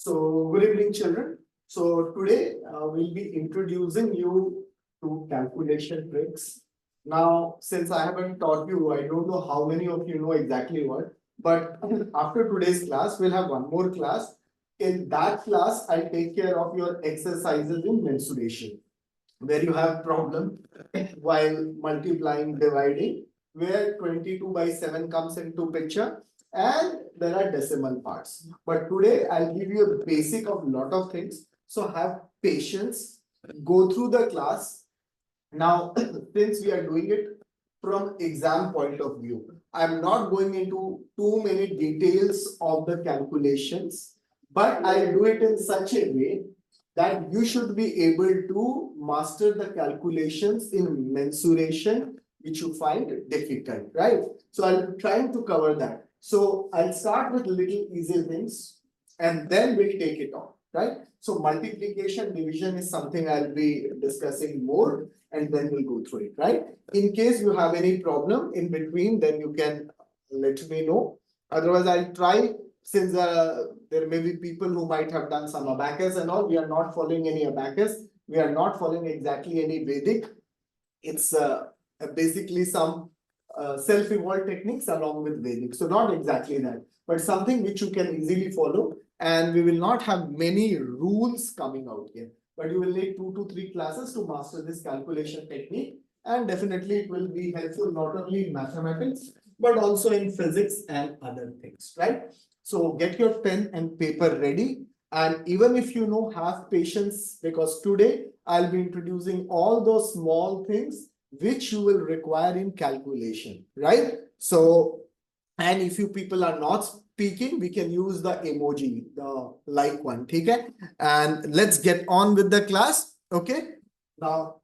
So, good evening, children. So, today we'll be introducing you to calculation tricks. Now, since I haven't taught you, I don't know how many of you know exactly what, but after today's class, we'll have one more class. In that class, I take care of your exercises in mensuration, where you have problem while multiplying, dividing, where 22 by 7 comes into picture, and there are decimal parts. But today I'll give you a basic of lot of things. So have patience, go through the class. Now, since we are doing it from exam point of view, I'm not going into too many details of the calculations, but I'll do it in such a way that you should be able to master the calculations in mensuration, which you find difficult, right? So I'm trying to cover that. So I'll start with little easy things and then we'll take it on, right? So multiplication, division is something I'll be discussing more and then we'll go through it, right? In case you have any problem in between, then you can let me know. Otherwise, I'll try, since there may be people who might have done some abacus and all. We are not following any abacus. We are not following exactly any Vedic. It's basically some self-evolved techniques along with Vedic. So not exactly that, but something which you can easily follow. And we will not have many rules coming out here, but you will need 2 to 3 classes to master this calculation technique. And definitely it will be helpful not only in mathematics, but also in physics and other things, right? So get your pen and paper ready. And even if you know, have patience, because today I'll be introducing all those small things which you will require in calculation, right? So, and if you people are not speaking, we can use the emoji, the like one, okay? And let's get on with the class, okay? Now,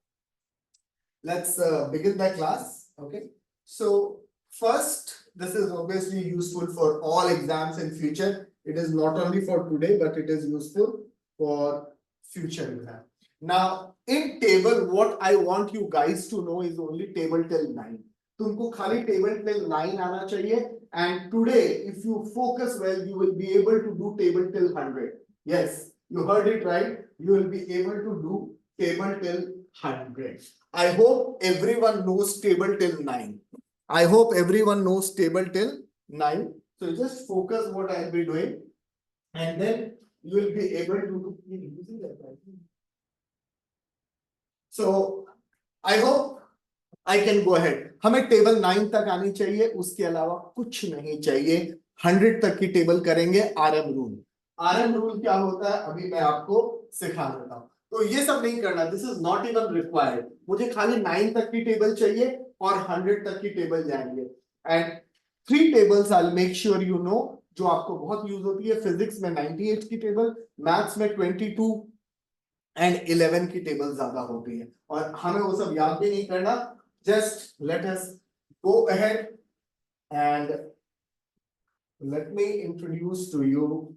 let's begin the class, okay? So, first, this is obviously useful for all exams in future. It is not only for today, but it is useful for future exam. Now, in table, what I want you guys to know is only table till 9. तुमको खाली table till 9 आना चाहिए. And today, if you focus well, you will be able to do table till 100. Yes, you heard it right. You will be able to do table till 100. I hope everyone knows table till 9. I hope everyone knows table till 9. So just focus what I'll be doing, and then you will be able to do. So I hope I can go ahead. हमें table 9 तक आनी चाहिए, उसके अलावा कुछ नहीं चाहिए. 100 तक की टेबल करेंगे. RM rule. RM रूल क्या होता है अभी मैं आपको सिखा देता हूं. तो ये सब नहीं करना. This is not even required. मुझे खाली 9 तक की टेबल चाहिए और 100 तक की टेबल जाएंगे. And 3 tables I will make sure you know, जो आपको बहुत यूज होती है. फिजिक्स में 98 की टेबल, मैथ्स में 22 एंड 11 की टेबल ज्यादा होती है, और हमें वो सब याद भी नहीं करना. Just let us go ahead and let me introduce to you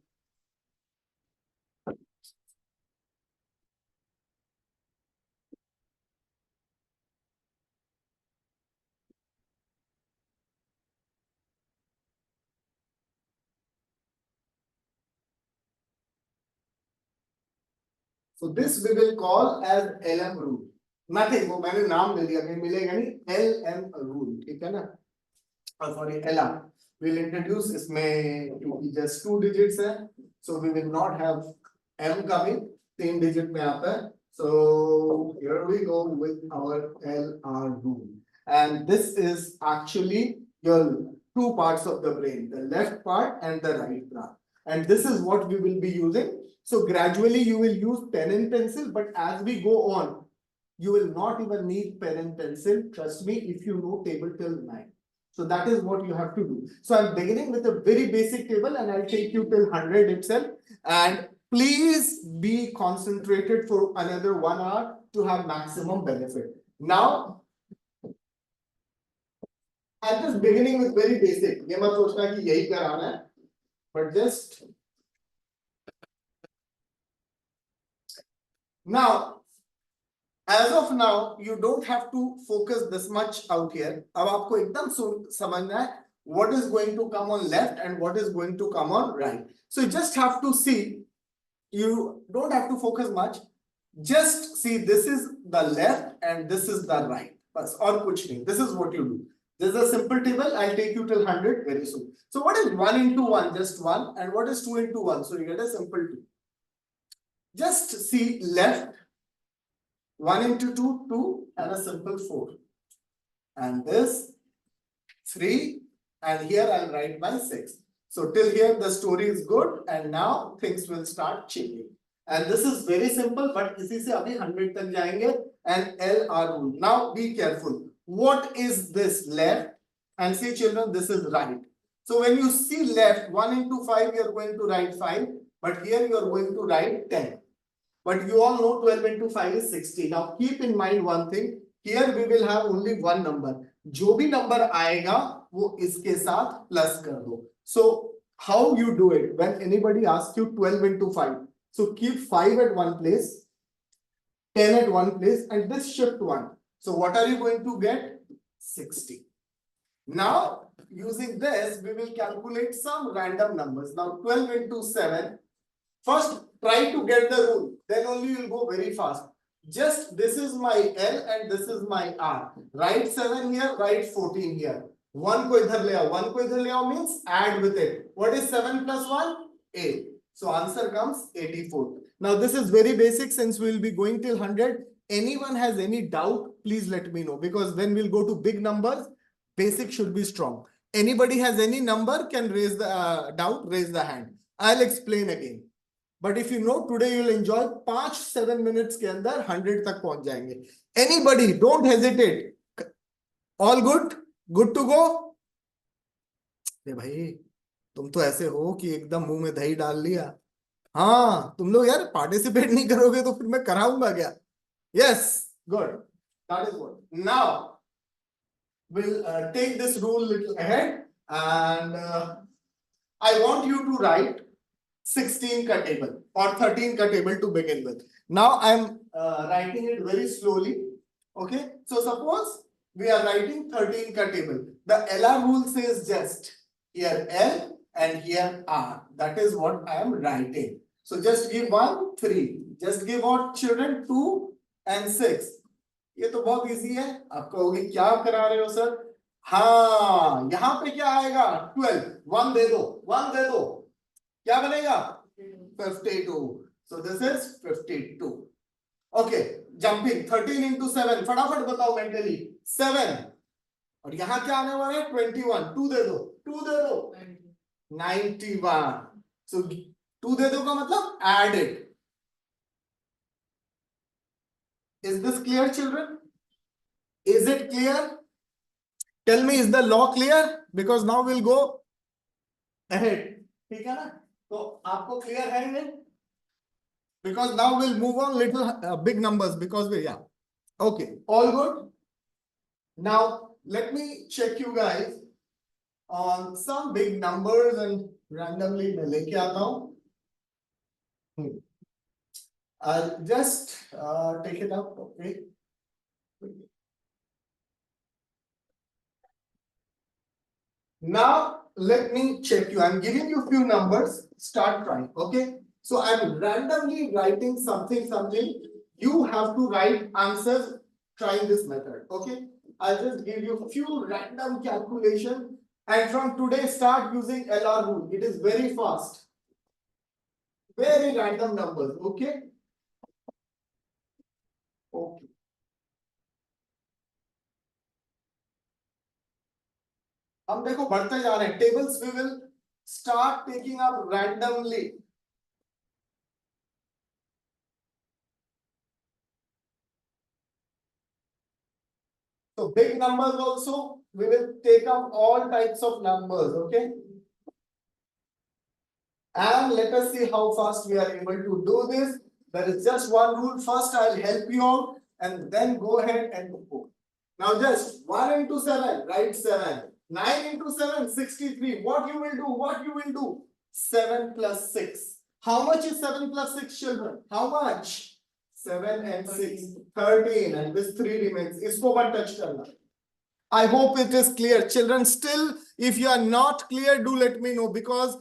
so this we will call as LM rule. Nothing, वो मैंने नाम दे दिया, कहीं मिलेगा नहीं. LM rule, ठीक है ना? Sorry, LM. We'll introduce इसमें क्योंकि just 2 digits है, so we will not have M coming. 3 digit में आता है. So here we go with our LR rule, and this is actually your 2 parts of the brain, the left part and the right part, and this is what we will be using. So gradually you will use pen and pencil, but as we go on, you will not even need pen and pencil. Trust me, if you know table till 9. So that is what you have to do. So I'm beginning with a very basic table and I'll take you till 100 itself. And please be concentrated for another 1 hour to have maximum benefit. Now, I'm just beginning with very basic. ये मत सोचना कि यही कराना है, but just now, as of now, you don't have to focus this much out here. अब आपको एकदम समझना है what is going to come on left and what is going to come on right. So you just have to see you don't have to focus much. Just see, this is the left and this is the right. Bas, or kuch nahi. This is what you do. This is a simple table. I'll take you till 100 very soon. So what is 1 into 1? Just 1. And what is 2 into 1? So you get a simple 2. Just see left. 1 into 2, 2 and a simple 4. And this 3. And here I'll write my 6. So till here the story is good and now things will start changing. And this is very simple, but इसी से अभी 100 तक जाएंगे and LR rule. Now be careful. What is this left? And see children, this is right. So when you see left, 1 into 5, you are going to write 5. But here you are going to write 10. But you all know 12 into 5 is 60. Now keep in mind one thing. Here we will have only one number. जो भी number आएगा वो इसके साथ plus कर दो. So how you do it? When anybody asks you 12 into 5. So keep 5 at one place, 10 at one place, and this shift 1. So what are you going to get? 60. Now, using this, we will calculate some random numbers. Now, 12 into 7. First, try to get the rule. Then only you will go very fast. Just this is my L and this is my R. Write 7 here, write 14 here. 1 को इधर ले आओ. 1 को इधर ले आओ means add with it. What is 7 plus 1? 8. So answer comes 84. Now this is very basic since we will be going till 100. Anyone has any doubt, please let me know, because when we'll go to big numbers, basic should be strong. Anybody has any number can raise the doubt, raise the hand. I'll explain again. But if you know today you'll enjoy 5-7 minutes के अंदर 100 तक पहुंच जाएंगे. Anybody, don't hesitate. All good? Good to go? अरे भाई तुम तो ऐसे हो कि एकदम मुंह में दही डाल लिया. हाँ तुम लोग यार पार्टिसिपेट नहीं करोगे तो फिर मैं कराऊंगा क्या? Yes, good. That is good. Now we'll take this rule little ahead and I want you to write 16 ka table or 13 ka table to begin with. Now I'm writing it very slowly. Okay, so suppose we are writing 13 ka table. The LR rule says just here L and here R. That is what I am writing. So just give 1, 3. Just give what children 2 and 6. ये तो बहुत easy है. आप कहोगे क्या करा रहे हो सर? हाँ यहाँ पे क्या आएगा? 12. 1 दे दो, 1 दे दो. क्या बनेगा? 52. So this is 52. Okay, jumping 13 into 7. फटाफट बताओ mentally. 7. और यहाँ क्या आने वाला है? 21. 2 दे दो, 2 दे दो. 91. So 2 दे दो का मतलब add it. Is this clear, children? Is it clear? Tell me, is the law clear? Because now we'll go ahead. ठीक है ना? तो आपको clear है नहीं? Because now we'll move on little big numbers because we okay, all good. Now let me check you guys on some big numbers and randomly मैं लेके आता हूँ. I'll just take it up. Okay. Now let me check you. I'm giving you a few numbers. Start trying. Okay. So I'm randomly writing something. You have to write answers trying this method. Okay. I'll just give you a few random calculations. And from today, start using LR rule. It is very fast. Very random numbers. Okay. Okay. हम देखो बढ़ते जा रहे हैं. Tables we will start taking up randomly. So big numbers also we will take up all types of numbers. Okay. And let us see how fast we are able to do this. There is just one rule. First, I'll help you out and then go ahead and go. Now, just 1 into 7, write 7. 9 into 7, 63. What you will do? What you will do? 7 plus 6. How much is 7 plus 6, children? How much? 7 and 6, 13. And this 3 remains. Isko but touch karna. I hope it is clear. Children, still, if you are not clear, do let me know because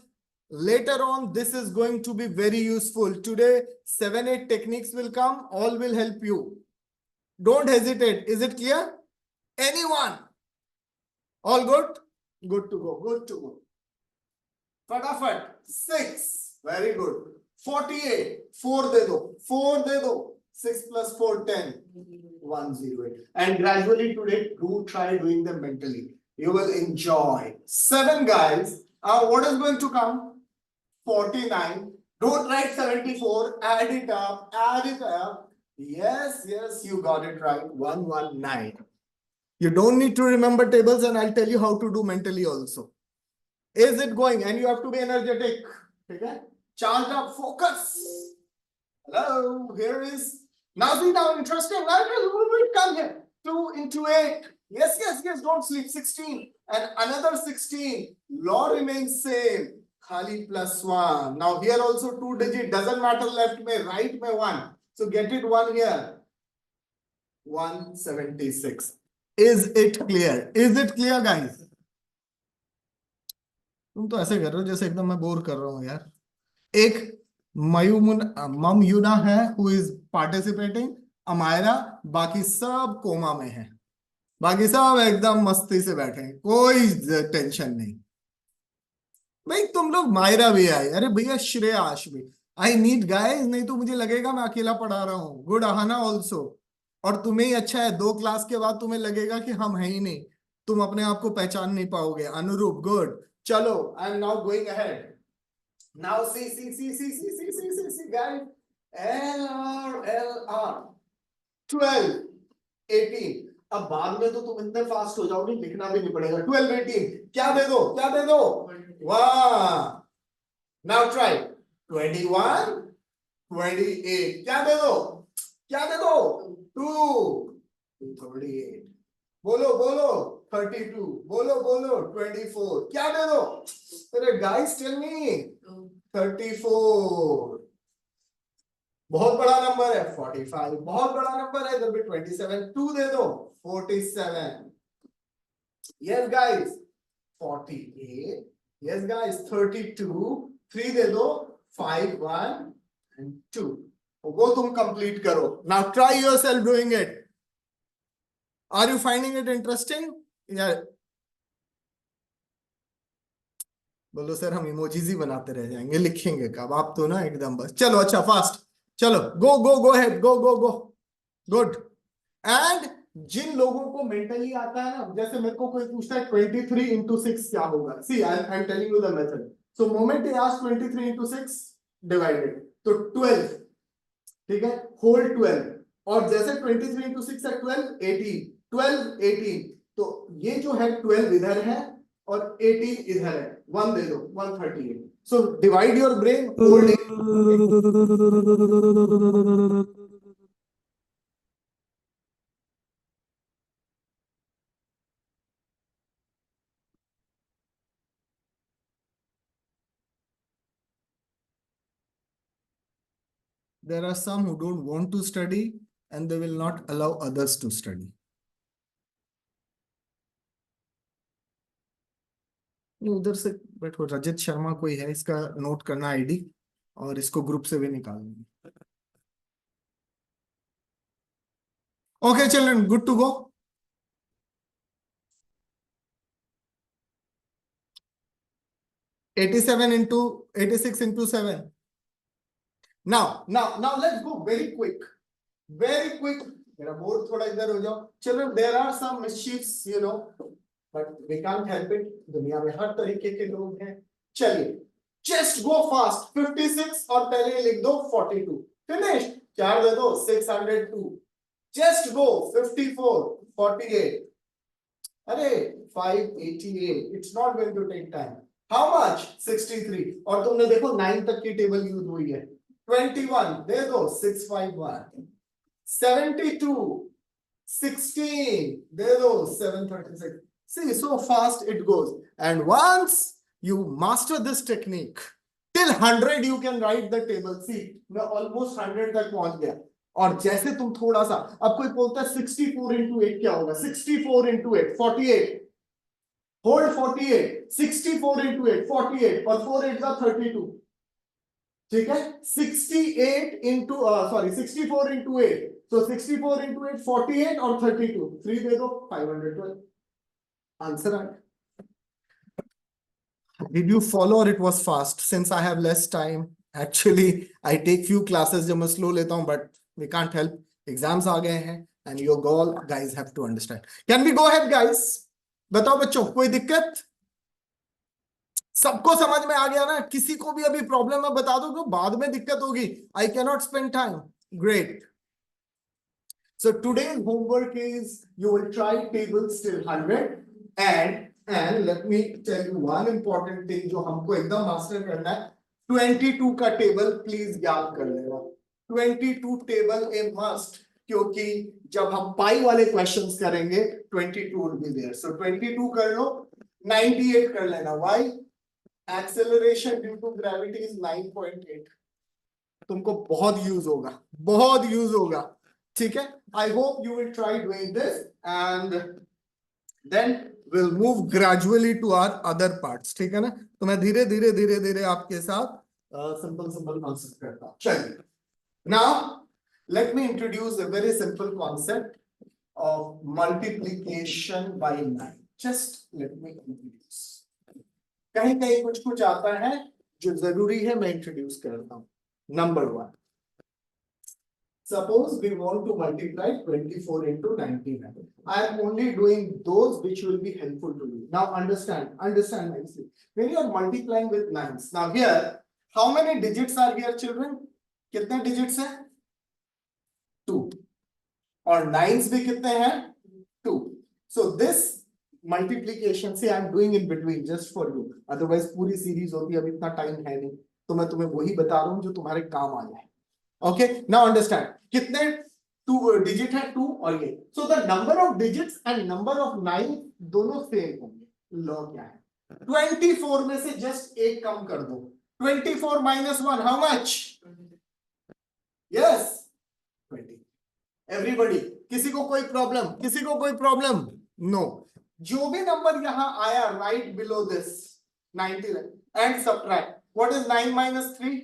Later on, this is going to be very useful. Today, 7-8 techniques will come. All will help you. Don't hesitate. Is it clear? Anyone? All good? Good to go. Good to go. फटाफट 6 very good 48 4 दे दो 4 दे दो 6 plus 4 10 108 and gradually today do try doing them mentally. You will enjoy. 7 guys. What is going to come? 49. Don't write 74. Add it up. Add it up. Yes, yes, you got it right. 119. You don't need to remember tables, and I'll tell you how to do mentally also. Is it going? And you have to be energetic. Okay? Charged up. Focus. Hello. Here is. Now see now interesting. Come here. 2 into 8. Yes, yes, yes. Don't sleep. 16. And another 16. Law remains same. Khali plus 1. Now here also 2 digit. Doesn't matter left mein, right mein 1. So get it 1 here. 176. Is it clear? Is it clear, guys? तुम तो ऐसे कर रहे हो जैसे एकदम मैं bore कर रहा हूँ यार. एक ममयुना है who is participating. अमायरा बाकी सब कोमा में है. बाकी सब एकदम मस्ती से बैठे हैं. कोई टेंशन नहीं. भाई तुम लोग मायरा भी आए. अरे भैया श्रेयाश भी. I need guys. नहीं तो मुझे लगेगा मैं अकेला पढ़ा रहा हूँ. Good Ahana also. और तुम्हें ही अच्छा है. 2 क्लास के बाद तुम्हें लगेगा कि हम है ही नहीं. तुम अपने आप को पहचान नहीं पाओगे. अनुरूप गुड. चलो I am now going ahead. Now see guys. LR 12 18. अब बाद में तो तुम इतने फास्ट हो जाओगे लिखना भी नहीं पड़ेगा. 12 18. क्या दे दो? क्या दे दो? वाह. Now try. 21 28. क्या दे दो? क्या दे दो? 2 38. बोलो बोलो. 32. बोलो बोलो. 24. क्या दे दो? अरे गाइस टेल मी. 34. बहुत बड़ा नंबर है. 45. बहुत बड़ा नंबर है. इधर भी 27. 2 दे दो. 47. Yes guys. 48. Yes guys. 32. 3 दे दो. 5 1 and 2. वो तुम कंप्लीट करो. Now try yourself doing it. Are you finding it interesting? Yeah. बोलो सर हम इमोजीज ही बनाते रह जाएंगे. लिखेंगे कब? आप तो ना एकदम बस. चलो अच्छा फास्ट. चलो go go go ahead. Go go go. Good. And जिन लोगों को मेंटली आता है ना, जैसे मेरे को कोई पूछता है 23 into 6 क्या होगा. See I am telling you the method. So moment he ask 23 into 6 divided तो 12. ठीक है. होल 12. और जैसे 23 into 6 है 12 18. 12 18. तो ये जो है 12 इधर है और 18 इधर है. 1 दे दो. 138. So divide your brain. Hold. There are some who don't want to study and they will not allow others to study. उधर से बैठो. रजत शर्मा कोई है, इसका नोट करना आईडी और इसको ग्रुप से भी निकालना. Okay children, good to go. $87 into 86 into 7. Now let's go very quick. Very quick. मेरा बोर्ड थोड़ा इधर हो जाओ. Children, there are some mischiefs, you know, but we can't help it. दुनिया में हर तरीके के लोग हैं. चलिए, just go fast. 56 और पहले लिख दो 42. Finished. 4 दे दो. 602. Just go. 54 48. अरे 588. It's not going to take time. How much? 63. और तुमने देखो 9 तक की टेबल यूज हुई है. 21 दे दो. 651. 72. 16 दे दो. 736. See, so fast it goes. And once you master this technique, till 100 you can write the table. See, मैं almost 100 तक पहुंच गया. और जैसे तुम थोड़ा सा, अब कोई बोलता है 64 into 8 क्या होगा? 64 into 8 48. Hold 48, 64 into 8, 48 और 4 8 का 32. ठीक है, 68 into sorry 64 into 8, so 64 into 8 48 और 32, 3 दे दो 512. आंसर आ गया. Did you follow or it was fast? Since I have less time, actually I take few classes जो मैं slow लेता हूँ, but we can't help. Exams आ गए हैं and your goal guys have to understand. Can we go ahead guys? बताओ बच्चों, कोई दिक्कत? सबको समझ में आ गया ना? किसी को भी अभी प्रॉब्लम है बता दो, तो बाद में दिक्कत होगी. I cannot spend time. Great. So today's homework is you will try tables till 100 and let me tell you one important thing जो हमको एकदम मास्टर करना है. 22 का टेबल प्लीज याद कर लेना. 22 टेबल ए मस्ट, क्योंकि जब हम पाई वाले क्वेश्चंस करेंगे 22 will be there. So 22 कर लो, 98 कर लेना. Why? Acceleration due to gravity is 9.8. तुमको बहुत यूज होगा, बहुत यूज होगा. ठीक है, I hope you will try doing this and then will move gradually to our other parts. ठीक है ना, तो मैं धीरे धीरे धीरे धीरे आपके साथ सिंपल सिंपल कॉन्सेप्ट करता हूं. चलिए, now let me introduce a very simple concept of multiplication bye 9. Just let me introduce. कहीं कहीं कुछ कुछ आता है जो जरूरी है, मैं इंट्रोड्यूस करता हूं. Number 1. Suppose we want to multiply 24 into 99. I am only doing those which will be helpful to you. Now understand nicely. When you are multiplying with nines, now here, how many digits are here, children? कितने digits हैं? 2. और nines भी कितने हैं? 2. So this multiplication, see I am doing in between just for you. Otherwise पूरी series होती है, अभी इतना time है नहीं, तो मैं तुम्हें वही बता रहा हूं जो तुम्हारे काम आ जाए. Okay, now understand. कितने टू डिजिट है? 2 और ये. So the number of digits and number of 9 दोनों सेम होंगे. लॉ क्या है? 24 में से जस्ट एक कम कर दो. 24 minus 1 how much? Yes, 20. Everybody, किसी को कोई प्रॉब्लम? किसी को कोई प्रॉब्लम? नो. जो भी नंबर यहां आया right below this 99 and subtract. What is 9 minus 3?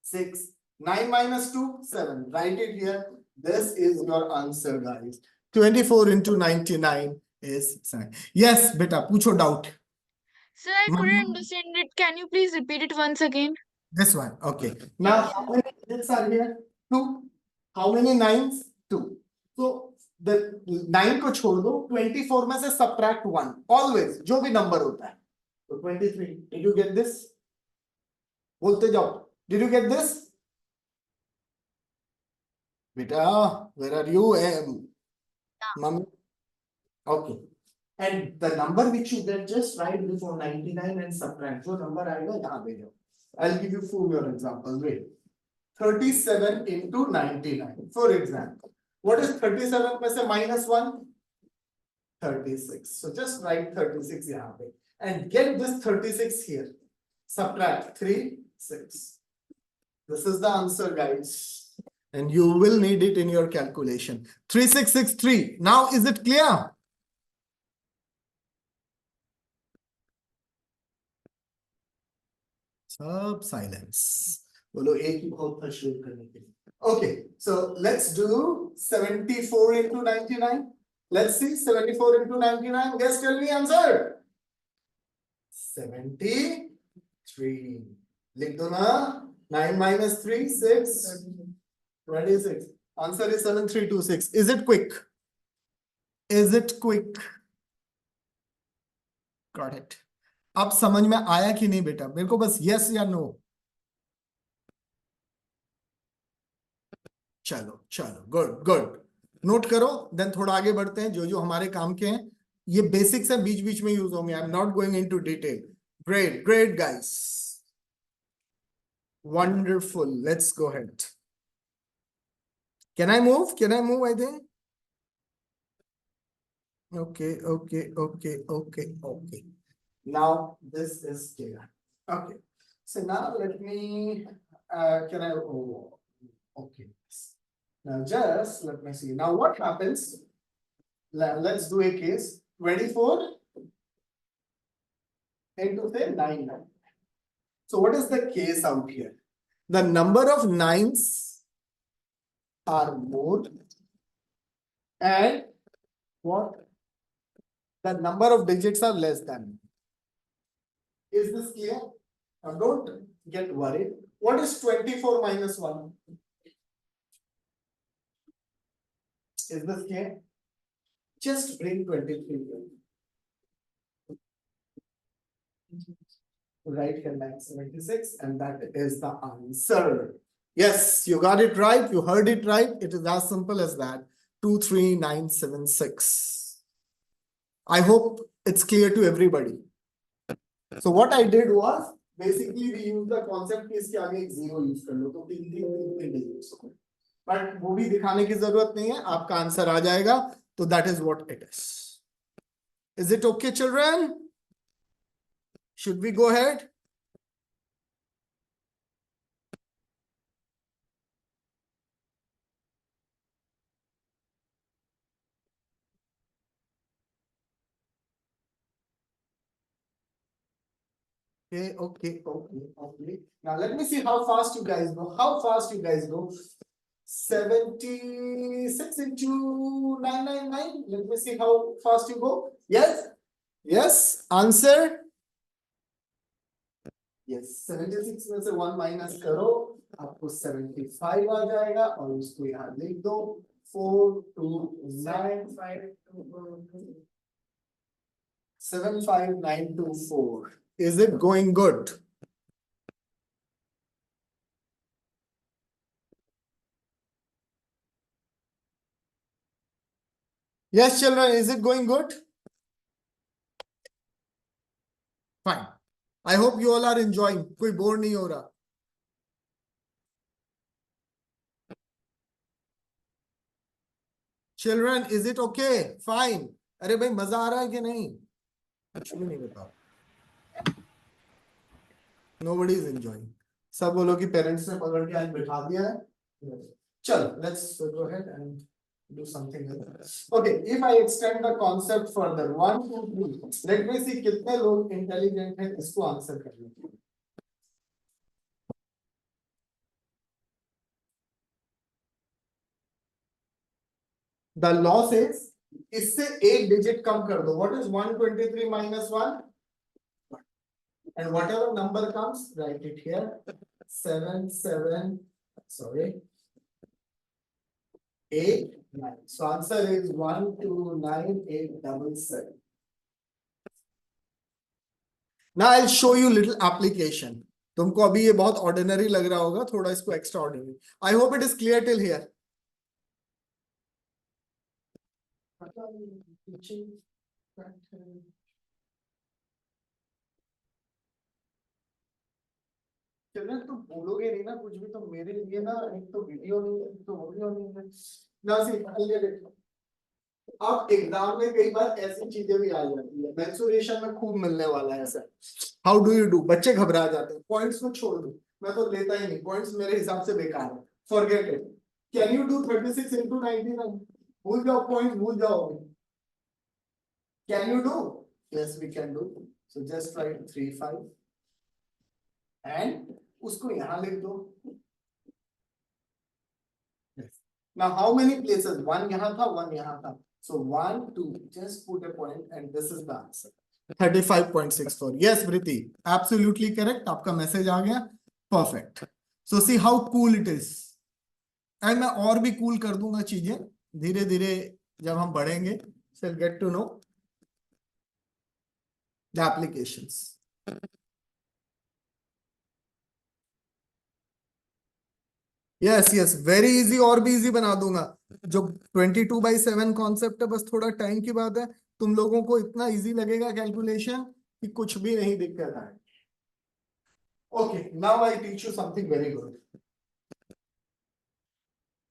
6. 9 minus 2, 7. Write it here. This is your answer, guys. 24 into 99 is 7. Yes, beta, पूछो doubt. Sir, I couldn't understand it. Can you please repeat it once again? This one. Okay. Now, how many digits are here? 2. How many nines? 2. So, the 9 को छोड़ दो. 24 में से subtract 1. Always, जो भी number होता है. So, 23. Did you get this? बोलते जाओ. Did you get this? Beta, where are you? Mummy. Okay. And the number which you get, just write before 99 and subtract. जो number आएगा यहाँ भेजो. I'll give you few more examples. Wait. 37 into 99. For example, what is 37 में से minus 1? 36. So just write 36 यहाँ पे. And get this 36 here. Subtract 3, 6. This is the answer, guys. And you will need it in your calculation. 3663. Now, is it clear? Sub silence. बोलो एक ही बहुत था शुरू करने के लिए. Okay, so let's do 74 into 99. Let's see 74 into 99. Guys, tell me answer. 73. लिख दो ना. 9 minus 3, 6. 26. Answer is 7326. Is it quick? Is it quick? Got it. अब समझ में आया कि नहीं बेटा? मेरे को बस yes या no. चलो चलो, गुड गुड. नोट करो, देन थोड़ा आगे बढ़ते हैं. जो जो हमारे काम के हैं, ये बेसिक्स है, बीच बीच में यूज होंगे. I am not going into detail. Great great guys, wonderful. Let's go ahead. Can I move? Can I move? I think. Okay. Now this is clear. Okay. So now let me. Can I? Oh, okay. Now just let me see. Now what happens? Let's do a case. 24 into say 9. So what is the case out here? The number of nines are more and what? The number of digits are less than. Is this clear? Now don't get worried. What is 24 minus 1? Is this clear? Just bring 23 here. Right here, 976, and that is the answer. Yes, you got it right. You heard it right. It is as simple as that. 23976. I hope it's clear to everybody. So what I did was basically we use the concept कि इसके आगे एक zero use कर लो तो तीन digits. But वो भी दिखाने की जरूरत नहीं है, आपका आंसर आ जाएगा. तो that is what it is. Is it okay, children? Should we go ahead? Okay. Now let me see how fast you guys go. How fast you guys go. 76 into 999. Let me see how fast you go. Yes? Yes? Answer? Yes. 76 में से 1 minus करो, आपको 75 आ जाएगा और उसको यहाँ लिख दो. 75924. Is it going good? Yes, children, is it going good? Fine. I hope you all are enjoying. कोई बोर नहीं हो रहा. Children, is it okay? Fine. अरे भाई मजा आ रहा है कि नहीं? कुछ भी नहीं बताओ. Nobody is enjoying. सब बोलो कि पेरेंट्स ने पकड़ के आज बिठा दिया है. चलो, let's go ahead and do something else. Okay, if I extend the concept further, 1, 2, 3. Let me see कितने लोग इंटेलिजेंट हैं इसको आंसर करने के लिए. The law says इससे एक डिजिट कम कर दो. What is 123 minus 1? And whatever number comes, write it here. 7, 7, sorry. 8, 9. So answer is 129877. Now I'll show you little application. तुमको अभी ये बहुत ऑर्डिनरी लग रहा होगा, थोड़ा इसको extra ordinary. I hope it is clear till here. चलिए तो बोलोगे नहीं ना कुछ भी तो मेरे लिए ना एक तो वीडियो नहीं है तो ऑडियो नहीं है ना सी पहले देखो. अब एग्जाम में कई बार ऐसी चीजें भी आ जाती है. मेंसुरेशन में खूब मिलने वाला है ऐसा. How do you do? बच्चे घबरा जाते हैं. पॉइंट्स को छोड़ दो, मैं तो लेता ही नहीं. पॉइंट्स मेरे हिसाब से बेकार है. Forget it. Can you do 36 into 99? भूल जाओ, पॉइंट्स भूल जाओ. Can you do? Yes we can do. So just write 3 5 and उसको यहां लिख दो. Now how many places? 1 यहाँ था, 1 यहाँ था. So 1, 2, just put a point and this is the answer. 35.64. Yes, Vriti, absolutely correct. आपका मैसेज आ गया. Perfect. So see how cool it is. And मैं और भी cool कर दूंगा चीजें धीरे धीरे जब हम बढ़ेंगे. So we'll get to know the applications. Yes very easy. और भी इजी बना दूंगा. जो 22/7 कॉन्सेप्ट है, बस थोड़ा टाइम की बात है. तुम लोगों को इतना इजी लगेगा कैलकुलेशन कि कुछ भी नहीं दिक्कत है. Okay, now I teach you something very good.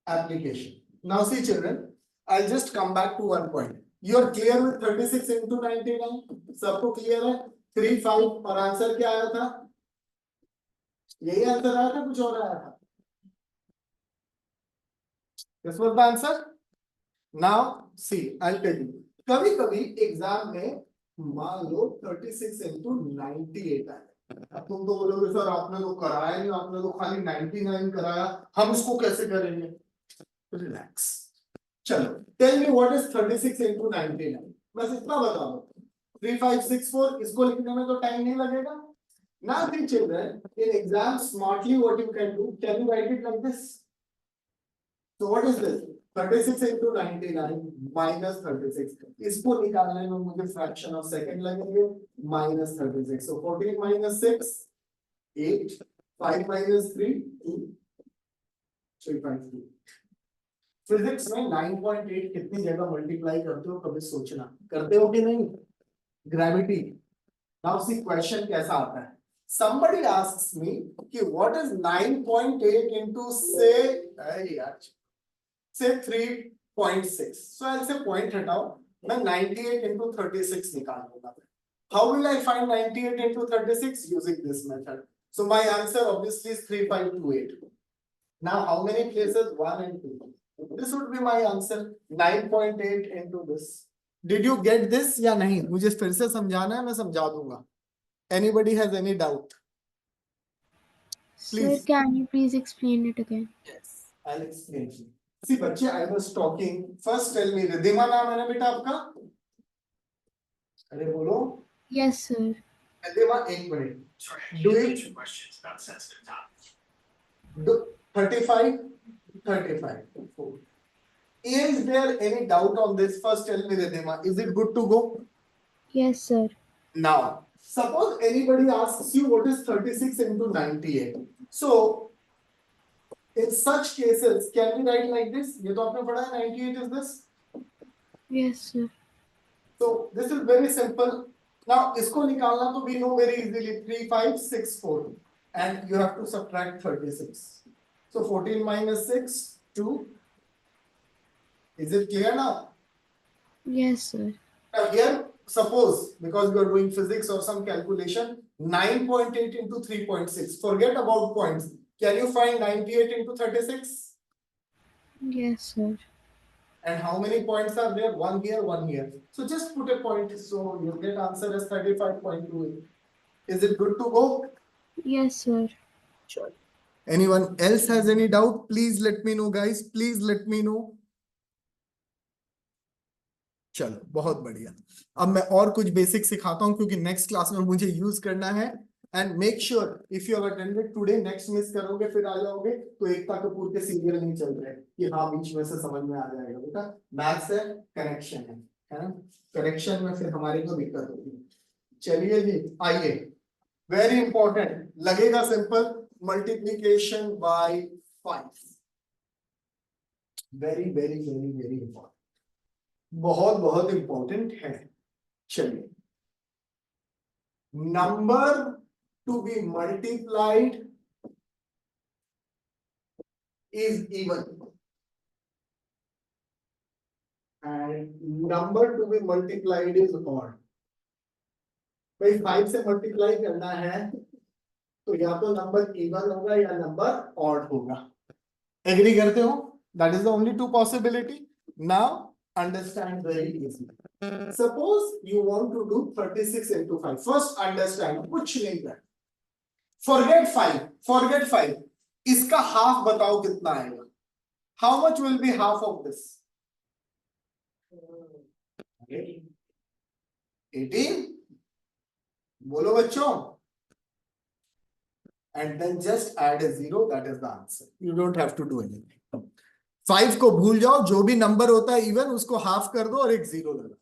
Application. Now see children, I just come back to one point. You are clear with 36 into 99? सबको क्लियर है? 3 5 और आंसर क्या आया था? यही आंसर आया था, कुछ और आया था? This was the answer. Now see, I'll tell you. कभी कभी एग्जाम में मान लो 36 इंटू 98 आए। अब तुम तो बोलोगे सर आपने तो कराया नहीं, आपने तो खाली 99 कराया, हम इसको कैसे करेंगे? रिलैक्स। चलो tell me what is 36 into 99। बस इतना बताओ। 3564, इसको लिखने में तो टाइम नहीं लगेगा। Now the children in exam smartly what you can you write it like this? So what is this? 36 into 99 minus 36. इसको निकालने में मुझे fraction of second लगेंगे minus 36. So 14 minus 6 8, 5 minus 3 2, 3.2. Physics में 9.8 कितनी जगह मल्टीप्लाई करते हो कभी सोचना करते हो कि नहीं? ग्रेविटी। नाउ सी क्वेश्चन कैसा आता है? Somebody asks me कि what is 9.8 into say 3.6. So I'll say point हटाओ, मैं 98 into 36 निकाल लूंगा। How will I find 98 into 36? Using this method. So my answer obviously is 3528. Now how many places? 1 and 2. This would be my answer. 9.8 into this. Did you get this या नहीं? मुझे फिर से समझाना है, मैं समझा दूंगा। Anybody has any doubt? Sir, Please. can you please explain it again? Yes, I'll explain. See, बच्चे, I was talking. First, tell me, Riddhima नाम है ना बेटा आपका? अरे बोलो। Yes, sir. रिद्धिमा, एक minute. Do you questions about sensitive topics? 35, 35. Is there any doubt on this? First, tell me, Riddhima, is it good to go? Yes, sir. Now, suppose anybody asks you what is 36 into 98. So, in such cases, can we write like this? ये तो आपने पढ़ा है, 98 is this? Yes, sir. So, this is very simple. Now, इसको निकालना तो we know very easily, 3564. And you have to subtract 36. So, 14 minus 6, 2. Is it clear now? Yes, sir. Now here, suppose, because you are doing physics or some calculation, 9.8 into 3.6. Forget about points. Can you find 98 into 36? Yes, sir. And how many points are there? One here, one here. So just put a point. So you get answer as 35.28. Is it good to go? Yes, sir. Sure. Anyone else has any doubt? Please let me know, guys. Please let me know. चलो बहुत बढ़िया। अब मैं और कुछ basic सिखाता हूं क्योंकि नेक्स्ट क्लास में मुझे यूज करना है। And make sure if you have attended today, next miss करोगे फिर आ जाओगे तो एकता कपूर के सीरियल नहीं चल रहे कि हाँ बीच में से समझ में आ जाएगा। बेटा मैथ्स है, कनेक्शन है ना? कनेक्शन में फिर हमारी को दिक्कत होगी। चलिए जी आइए, वेरी इंपॉर्टेंट लगेगा simple, multiplication by 5। Very very very very important, बहुत बहुत इंपॉर्टेंट है। चलिए, number to be multiplied is even and number to be multiplied is odd. भाई 5 से मल्टीप्लाई करना है तो या तो नंबर इवन होगा या नंबर ऑड होगा। एग्री करते हो? That is the only to possibility. Now understand very easily. Suppose you want to do 36 into 5. First understand, कुछ नहीं कर, forget 5, forget 5. इसका half बताओ कितना आएगा? How much will be half of this? 18? बोलो बच्चों। And then just add a 0, that is the answer. You don't have to do anything. 5 को भूल जाओ, जो भी नंबर होता है इवन उसको हाफ कर दो और एक 0 लगा।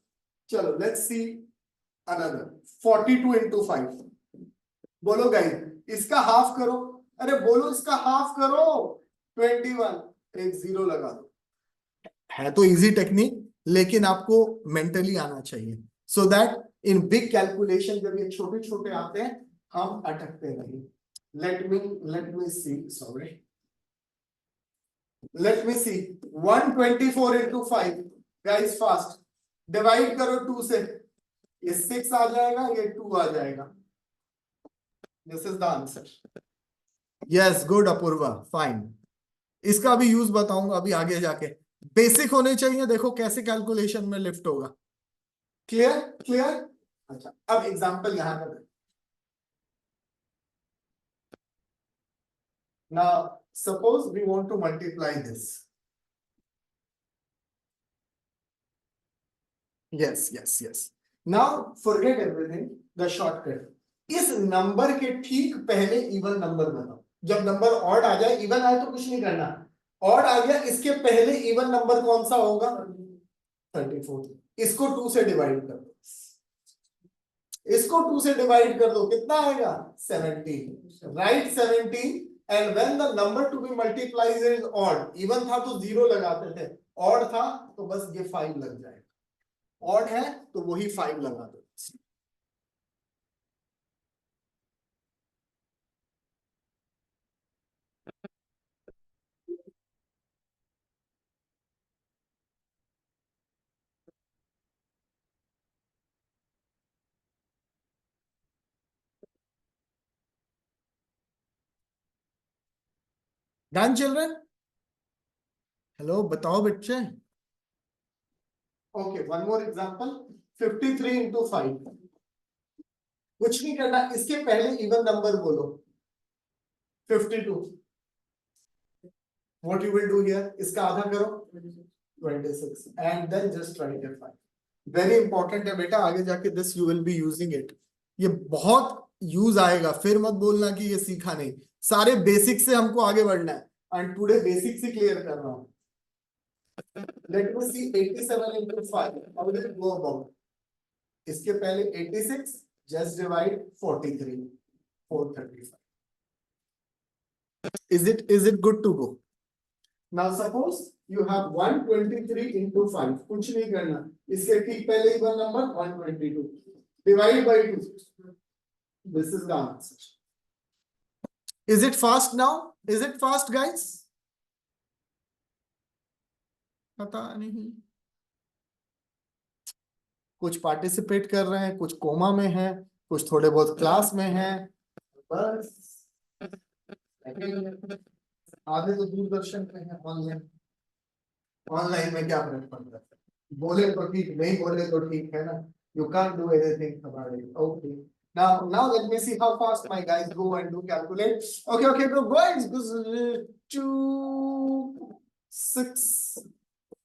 चलो लेट्स सी अनदर 42 into 5। बोलो गाइस, इसका हाफ करो। अरे बोलो इसका हाफ करो। 21, एक 0 लगा दो। है तो इजी टेक्निक, लेकिन आपको मेंटली आना चाहिए so that in big calculation जब ये छोटे छोटे आते हैं हम अटकते नहीं। let me see, sorry, let me see 124 into 5 guys, fast divide करो 2 से, ये 6 आ जाएगा, ये 2 आ जाएगा। This is the answer. Yes good Apoorva, fine. इसका भी यूज बताऊंगा अभी आगे जाके। बेसिक होने चाहिए, देखो कैसे कैलकुलेशन में लिफ्ट होगा। Clear clear? अच्छा, अब एग्जांपल यहां पर now suppose we want to multiply this. Yes. Now forget everything, the shortcut. इस नंबर के ठीक पहले इवन नंबर बनाओ. जब नंबर ऑड आ जाए, इवन आए तो कुछ नहीं करना. ऑड आ गया, इसके पहले इवन नंबर कौन सा होगा? 34. इसको 2 से डिवाइड कर दो. इसको 2 से डिवाइड कर दो, कितना आएगा? 17. Right 17. And when the number to be multiplied is odd, even था तो 0 लगाते थे, ऑड था तो बस ये 5 लग जाएगा. ऑड है तो वही 5 लगा दो. Done children? हेलो, बताओ बच्चे. Okay, one more example. 53 into 5. कुछ नहीं करना, इसके पहले इवन नंबर बोलो. 52. What you will do here? इसका आधा करो. 26. And then just write a 5. Very important है बेटा, आगे जाके this you will be using it. ये बहुत यूज आएगा, फिर मत बोलना कि ये सीखा नहीं. सारे बेसिक से हमको आगे बढ़ना है. And today बेसिक से क्लियर कर रहा हूँ. Let me see 87 into 5. How will it go about? इसके पहले 86, just divide 43. 435. Is it good to go? Now suppose you have 123 into 5. कुछ नहीं करना, इसके ठीक पहले even number 122. Divide by 2. This is the answer. Is it fast now? Is it fast, guys? पता नहीं. कुछ पार्टिसिपेट कर रहे हैं, कुछ कोमा में हैं, कुछ थोड़े बहुत क्लास में हैं. बस आधे तो दूरदर्शन पे हैं ऑनलाइन. ऑनलाइन में क्या फर्क पड़ रहा है? बोले तो ठीक, नहीं बोले तो ठीक है ना. You can't do anything about it. Okay. Now let me see how fast my guys go and do calculate. Okay, go guys. 2, 6.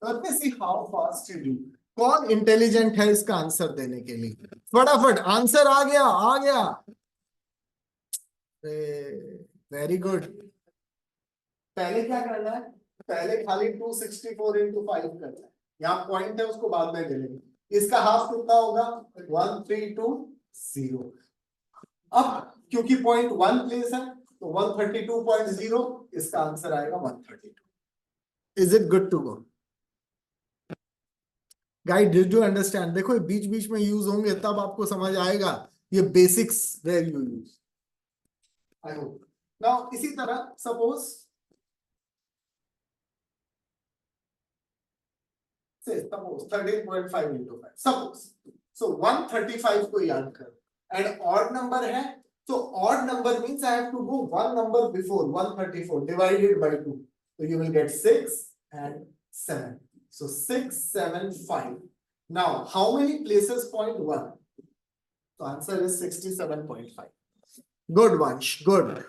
Let me see how fast you do. कौन इंटेलिजेंट है इसका आंसर देने के लिए? फटाफट answer आ गया. Very good. पहले क्या करना है? पहले खाली 264 into 5 करना है. यहाँ पॉइंट है, उसको बाद में ले लेंगे. इसका हाफ कितना होगा? 1320. अब क्योंकि पॉइंट 1 प्लेस है तो 132.0, इसका आंसर आएगा 132. Is it good to go? Guys, did you understand? देखो बीच बीच में यूज होंगे, तब आपको समझ आएगा. ये basics where you use. I hope. Now इसी तरह suppose suppose 13.5 into 5. Suppose. So 135 को याद करो. And odd number है, so odd number means I have to go one number before 134 divided by 2. So you will get 6 and 7. So 6, 7, 5. Now how many places point 1? So answer is 67.5. Good, Vansh. Good.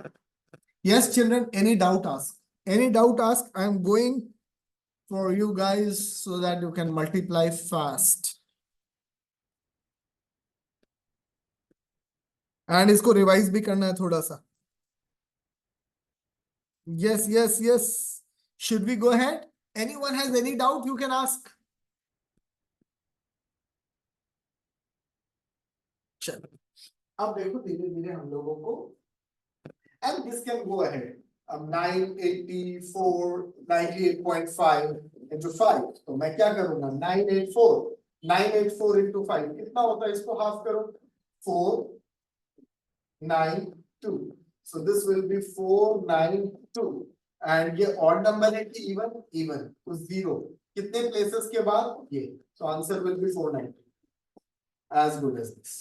Yes, children. Any doubt? Ask. Any doubt? Ask. I am going for you guys so that you can multiply fast. And इसको revise भी करना है थोड़ा सा. Yes. Should we go ahead? Anyone has any doubt, you can ask. चलो, अब देखो धीरे धीरे हम लोगों को, and this can go ahead. अब 984, 98.5 into 5. तो मैं क्या करूंगा? 984 into 5 कितना होता है? इसको हाफ करो. 492. So this will be 492. And ये ऑड नंबर है कि इवन? तो 0 कितने प्लेसेस के बाद? ये. So answer will be 490. As good as this.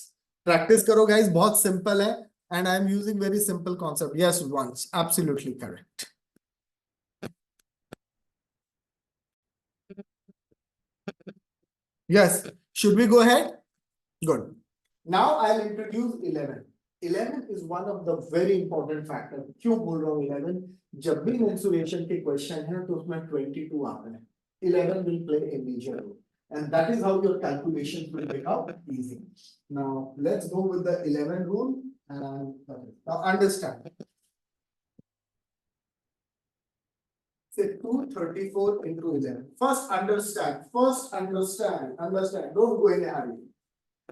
Practice करो guys, बहुत सिंपल है. And I am using very simple concept. Yes, once. Absolutely correct. Yes. Should we go ahead? Good. Now I'll introduce 11. 11 is one of the very important factor. क्यों बोल रहा हूँ 11? जब भी mensuration के question है तो उसमें 22 आते हैं. 11 will play a major role, and that is how your calculation will become easy. Now let's go with the 11 rule, and now understand. Say 234 into 11. First understand. Understand. Don't go in a hurry.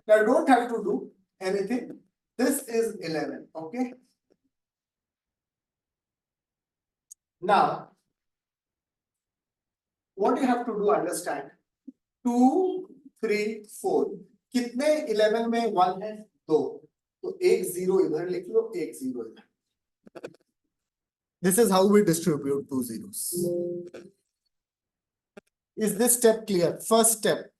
Now don't have to do anything. This is 11. Okay. Now, what you have to do, understand. 2, 3, 4. कितने 11 में 1 है? 2. तो एक 0 इधर लिख लो, एक 0 इधर. This is how we distribute 2 zeros. Is this step clear? First step.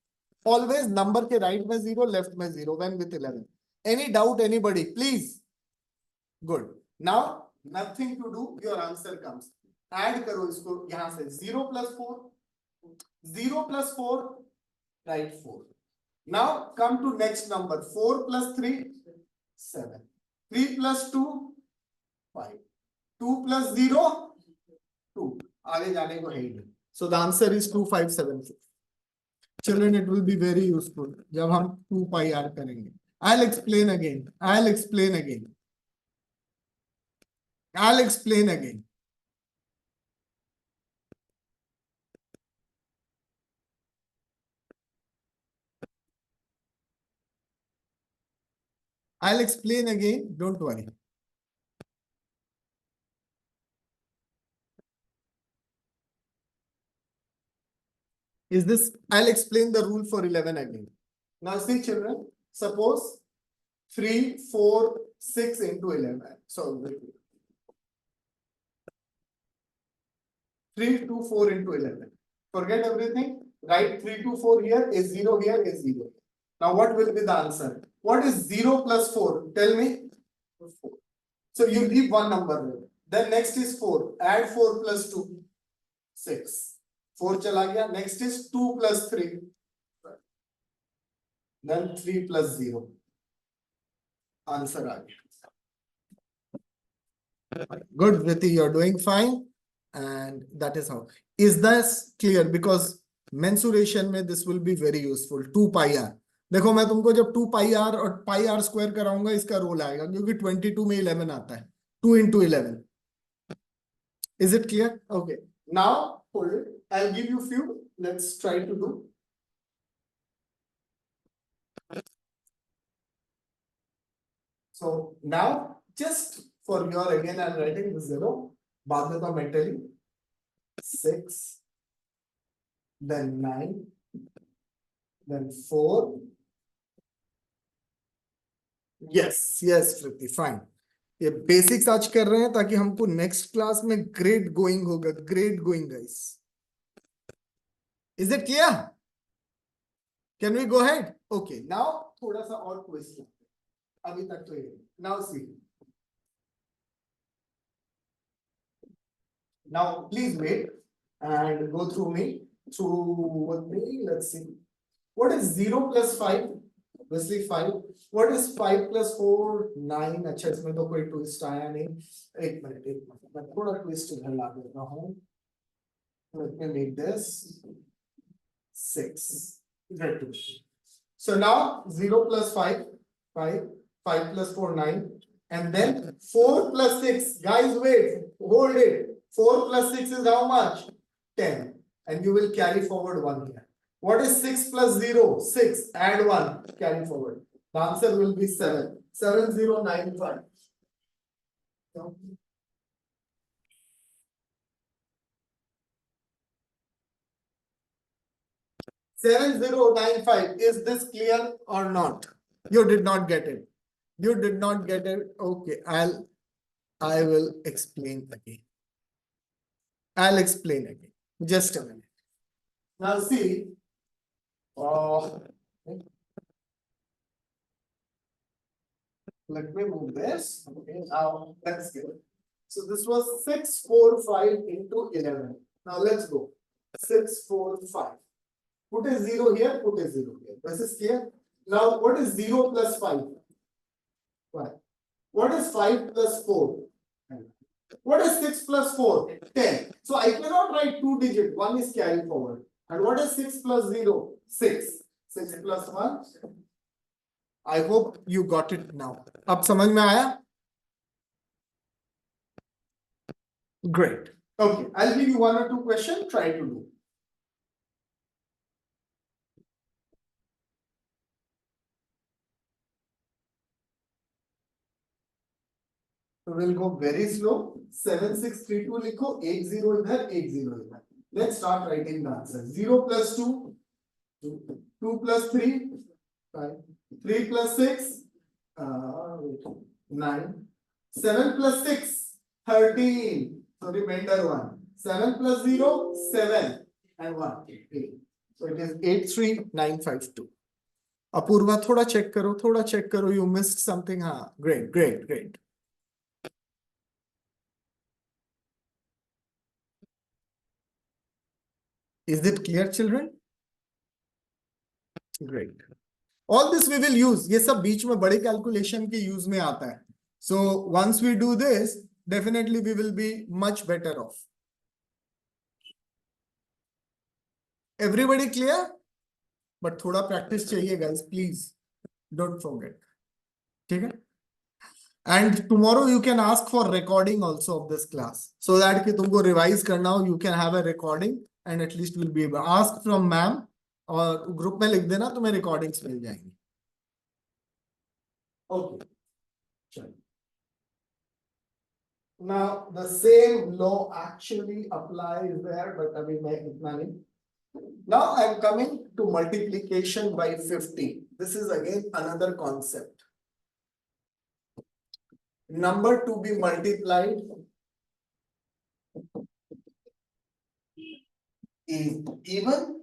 Always number के right में 0, left में 0 when with 11. Any doubt, anybody? Please. Good. Now, nothing to do. Your answer comes. Add करो इसको यहाँ से 0 plus 4. 0 plus 4. Write 4. Now come to next number. 4 plus 3. 7. 3 plus 2. 5. 2 plus 0. 2. आगे जाने को है ही नहीं. So the answer is 2574. Children, it will be very useful जब हम 2 pi r करेंगे. I'll explain again. I'll explain again. Don't worry. Is this? I'll explain the rule for 11 again. Now see children, suppose 3, 4, 6 into 11. So 3 to 4 into 11. Forget everything. Write 3 to 4 here, is 0 here, is 0. Now what will be the answer? What is 0 plus 4? Tell me. 4. So you leave one number there. Then next is 4. Add 4 plus 2. 6. 4 चला गया. Next is 2 plus 3. Then 3 plus 0. Answer आ गया. Good, Vriti, you're doing fine. And that is how. Is this clear? Because mensuration में this will be very useful. 2 pi r. देखो मैं तुमको जब 2 pi r और pi r square कराऊंगा इसका role आएगा क्योंकि 22 में 11 आता है. 2 into 11. Is it clear? Okay. Now hold it. I'll give you few. Let's try to do. So now just for your again I'm writing the 0. बाद में तो mentally 6, then 9, then 4. Yes, Friti, fine. ये basics आज कर रहे हैं ताकि हमको नेक्स्ट क्लास में ग्रेट गोइंग होगा. Great going guys. Is it clear? Can we go head? Okay. Now थोड़ा सा और क्वेश्चन. अभी तक तो ये. Now see. Now please wait and go through with me. Let's see. What is 0 plus 5? Obviously 5. What is 5 plus 4? 9. अच्छा इसमें तो कोई ट्विस्ट आया नहीं. एक मिनट मैं थोड़ा ट्विस्ट इधर ला देता हूँ. Let me make this 6. Great. So now 0 plus 5, 5 plus 4, 9, and then 4 plus 6. Guys, wait, hold it. 4 plus 6 is how much? 10. And you will carry forward 1 here. What is 6 plus 0? 6. Add 1. Carry forward. The answer will be 7. 7095. 7095. Is this clear or not? You did not get it. You did not get it. Okay. I will explain again. I'll explain again. Just a minute. Now see. Let me move this. Okay. Now let's go. So this was 645 into 11. Now let's go. 645. Put a 0 here. Put a 0 here. This is clear. Now, what is 0 plus 5? 5. What is 5 plus 4? What is 6 plus 4? 10. So I cannot write 2 digit. 1 is carried forward. And what is 6 plus 0? 6. 6 plus 1. I hope you got it now. अब समझ में आया? Great. Okay, I'll give you 1 or 2 questions. Try to do. So we'll go very slow. 7632 लिखो, 10 इधर, 10 इधर. Let's start writing the answer. 0 plus 2, 2 plus 3, 5. 3 plus 6, 9. 7 plus 6, 13. So remainder 1. 7 plus 0, 7. And 1, 8. So it is 83952. Apurva, thoda check karo. You missed something. हाँ, great. Is it clear, children? Great. All this we will use. ये सब बीच में बड़े calculation के use में आता है. So once we do this, definitely we will be much better off. Everybody clear? But थोड़ा practice चाहिए guys, please. Don't forget. ठीक है? And tomorrow you can ask for recording also of this class. So that कि तुमको revise करना हो, you can have a recording and at least will be able to ask from ma'am और group में लिख देना तुम्हें recordings मिल जाएंगी. Okay. Now the same law actually applies there, but अभी मैं इतना नहीं. Now I am coming to multiplication by 50. This is again another concept. Number to be multiplied is even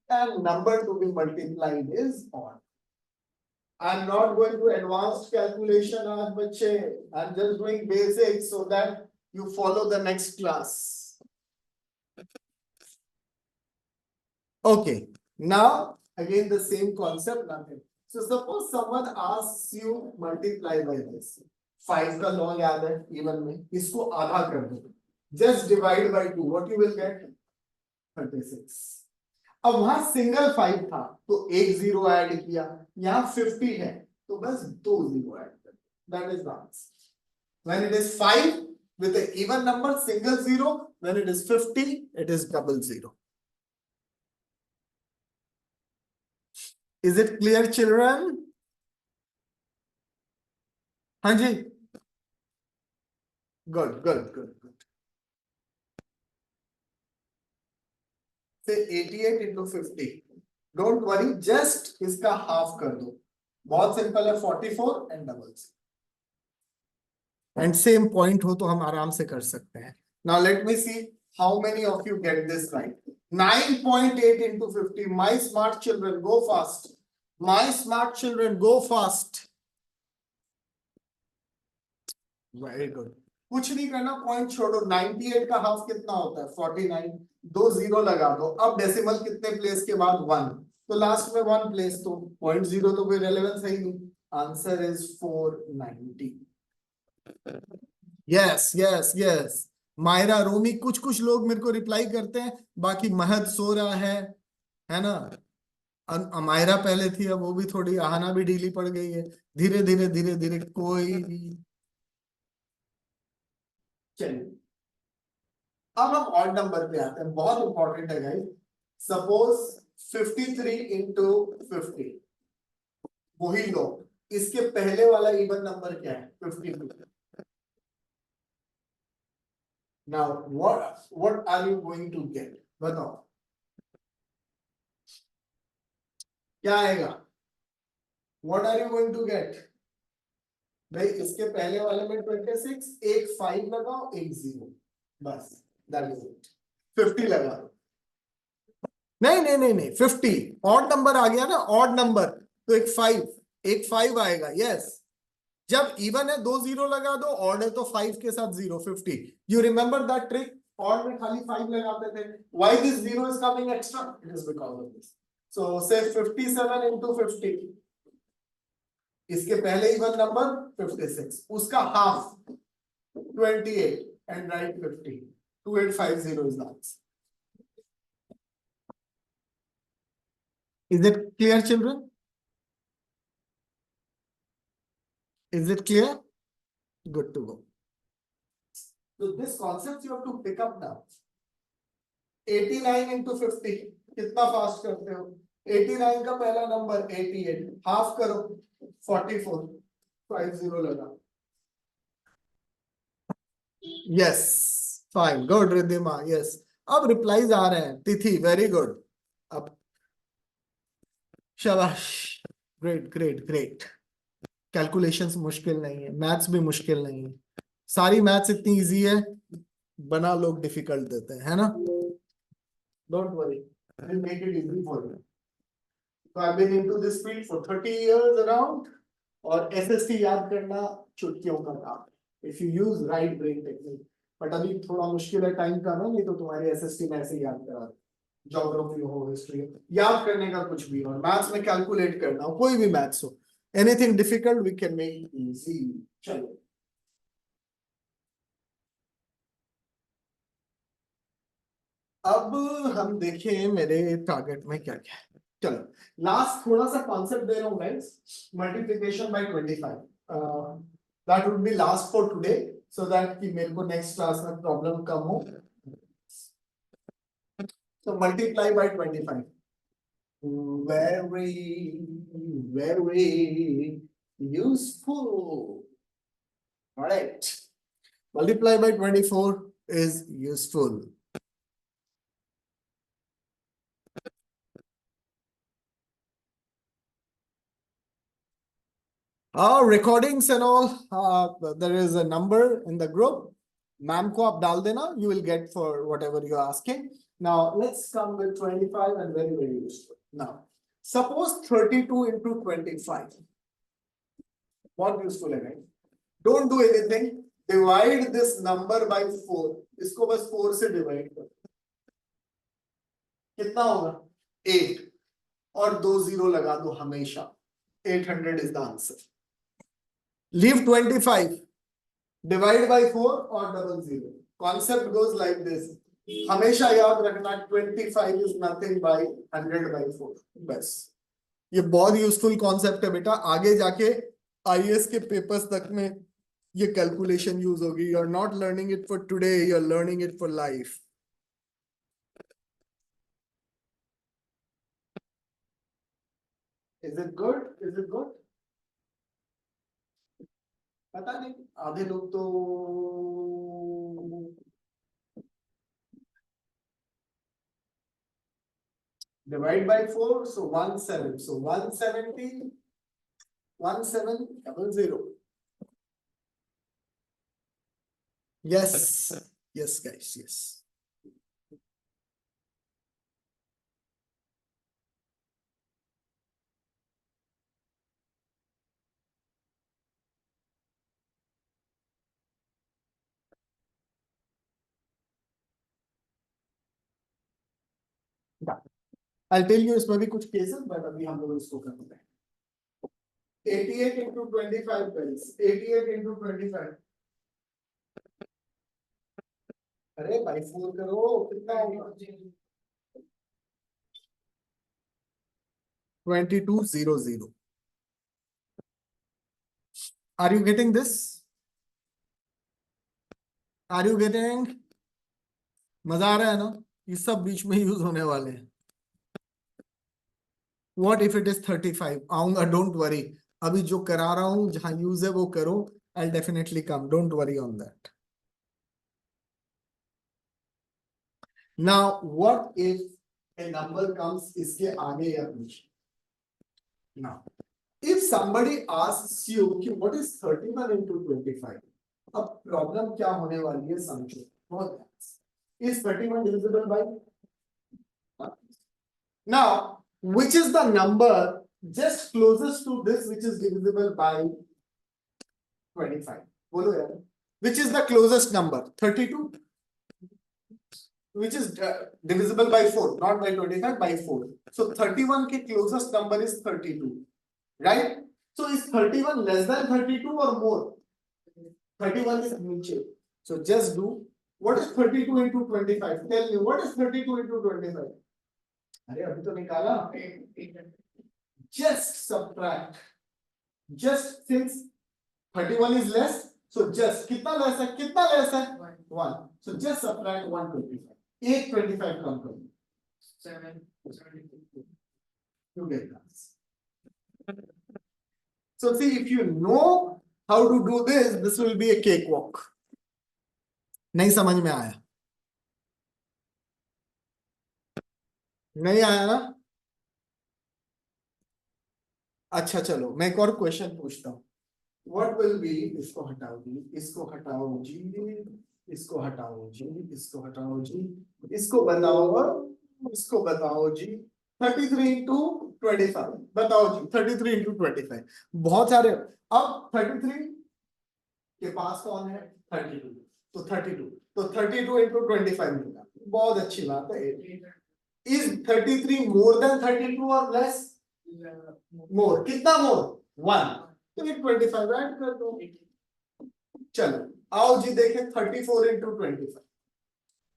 and number to be multiplied is odd. I'm not going to advanced calculation आज बच्चे. I'm just doing basics so that you follow the next class. Okay, now again the same concept, nothing. So suppose someone asks you multiply by this. 5 का law याद है even में, इसको आधा कर दो. Just divide by 2. What you will get? 36. अब वहां सिंगल 5 था तो एक 0 ऐड किया. यहाँ 50 है तो बस 2 0 ऐड कर. That is the answer. When it is 5 with an even number, single 0. When it is 50, it is double 0. Is it clear, children? हाँ जी. Good. Say 88 into 50. Don't worry, just इसका half कर दो. बहुत simple है, 44 and doubles. And same point हो तो हम आराम से कर सकते हैं. Now let me see how many of you get this right. 9.8 into 50. My smart children, go fast. My smart children, go fast. Very good. कुछ नहीं करना, पॉइंट छोड़ो. 98 का हाफ कितना होता है? 49. 2 0 लगा दो. अब डेसिमल कितने प्लेस के बाद? 1. तो लास्ट में 1 प्लेस, तो 0.0 तो कोई रेलेवेंस है ही नहीं. Answer is 490. यस. मायरा, रोमी, कुछ लोग मेरे को रिप्लाई करते हैं, बाकी महद सो रहा है ना. मायरा पहले थी, अब वो भी थोड़ी, आहाना भी ढीली पड़ गई है. धीरे कोई. चलिए अब हम ऑड नंबर पे आते हैं. बहुत इंपॉर्टेंट है गाइस. Suppose 53 into 50. वही लो, इसके पहले वाला इवन नंबर क्या है? 52. Now what are you going to get? बताओ क्या आएगा? What are you going to get? भाई इसके पहले वाले में 26, एक 5 लगाओ, एक 0, बस. That is it. 50 लगा. नहीं 50 ऑड नंबर आ गया ना. ऑड नंबर तो एक 5 आएगा. यस. जब इवन है 2 0 लगा दो, ऑड है तो 5 के साथ 0. 50. You remember that trick? Odd में खाली 5 लगाते थे. Why this 0 is coming extra? It is because of this. So say 57 into 50. इसके पहले इवन नंबर 56, उसका half 28 and write 50. 2850 is the answer. Is it clear, children? Is it clear? Good to go. So this concept you have to pick up now. 89 into 50 कितना fast करते हो? 89 का पहला number 88, half करो 44, 50 लगा. Yes, fine, good Riddhima, yes. अब replies आ रहे हैं. तिथि, वेरी गुड. अब शाबाश, ग्रेट ग्रेट ग्रेट. कैलकुलेशंस मुश्किल नहीं है, मैथ्स भी मुश्किल नहीं है. सारी मैथ्स इतनी इजी है, बना लोग डिफिकल्ट देते हैं, है ना? Don't worry, I'll make it easy for you. So I've been into this field for 30 years around, और SST याद करना चुटकियों का काम. If you use right brain technique. But अभी थोड़ा मुश्किल है, टाइम कम है, नहीं तो तुम्हारी SST में ऐसे याद करा दे. ज्योग्राफी हो, हिस्ट्री हो, याद करने का कुछ भी, और मैथ्स में कैलकुलेट करना हो, कोई भी मैथ्स हो, anything difficult we can make easy. चलो अब हम देखें मेरे टारगेट में क्या क्या है. चलो लास्ट थोड़ा सा कॉन्सेप्ट दे रहा हूं guys. Multiplication bye 25, that would be last for today, so that कि मेरे को नेक्स्ट क्लास में प्रॉब्लम कम हो. So multiply by 25. Very, very useful. All right. Multiply by 24 is useful. Recordings and all, there is a number in the group. Ma'am ko aap dal dena, you will get for whatever you are asking. Now let's come with 25 and very, very useful. Now, suppose 32 into 25. What useful है? Don't do anything. Divide this number by 4. इसको बस 4 से divide करो. कितना होगा? 8. और 2 0 लगा दो हमेशा. 800 is the answer. Leave 25. Divide by 4 or double 0. Concept goes like this. हमेशा याद रखना 25 is nothing by 100 by 4. बस ये बहुत यूजफुल कॉन्सेप्ट है बेटा. आगे जाके IAS के पेपर्स तक में ये कैलकुलेशन यूज होगी. You are not learning it for today, you are learning it for life. Is it good? Is it good? पता नहीं, आधे लोग तो divide by 4, so 17. So 170, 1700. Yes, yes, guys, yes. I'll tell you इसमें भी कुछ cases, but अभी हम लोग इसको करते हैं. 88 into 25 guys. 88 into 25. अरे by 4 करो, कितना होगा? 2200. Are you getting this? Are you getting? मजा आ रहा है ना? ये सब बीच में यूज होने वाले हैं. What if it is 35? आऊंगा, don't worry. अभी जो करा रहा हूं, जहां यूज है वो करो. I'll definitely come. Don't worry on that. Now, what if a number comes इसके आगे या पीछे? Now, if somebody asks you कि what is 31 into 25? अब प्रॉब्लम क्या होने वाली है समझो. बहुत. Is 31 divisible by? Now, which is the number just closest to this which is divisible by 25? बोलो यार. Which is the closest number? 32? which is divisible by 4, not by 25, by 4. So 31 के closest number is 32, right? So is 31 less than 32 or more? 31 is नीचे. So just do, what is 32 into 25? Tell me, what is 32 into 25? अरे अभी तो निकाला. Just subtract. Just since 31 is less, so just कितना less है? कितना less है? 1. So just subtract 125. 825 come from 7. You get that. So see, if you know how to do this will be a cakewalk. नहीं समझ में आया? नहीं आया ना? अच्छा चलो मैं एक और क्वेश्चन पूछता हूँ. What will be, इसको हटाओ जी, इसको हटाओ जी, इसको हटाओ जी, इसको हटाओ जी, इसको बताओ और इसको बताओ जी. 33 into 25 बताओ जी. 33 into 25 बहुत सारे. अब 33 के पास कौन है? 32. तो 32, तो 32 into 25 मिला. बहुत अच्छी बात है. Is 33 more than 32 or less? More. कितना more? 1. तो ये 25 ऐड कर दो. चलो आओ जी देखें. 34 into 25.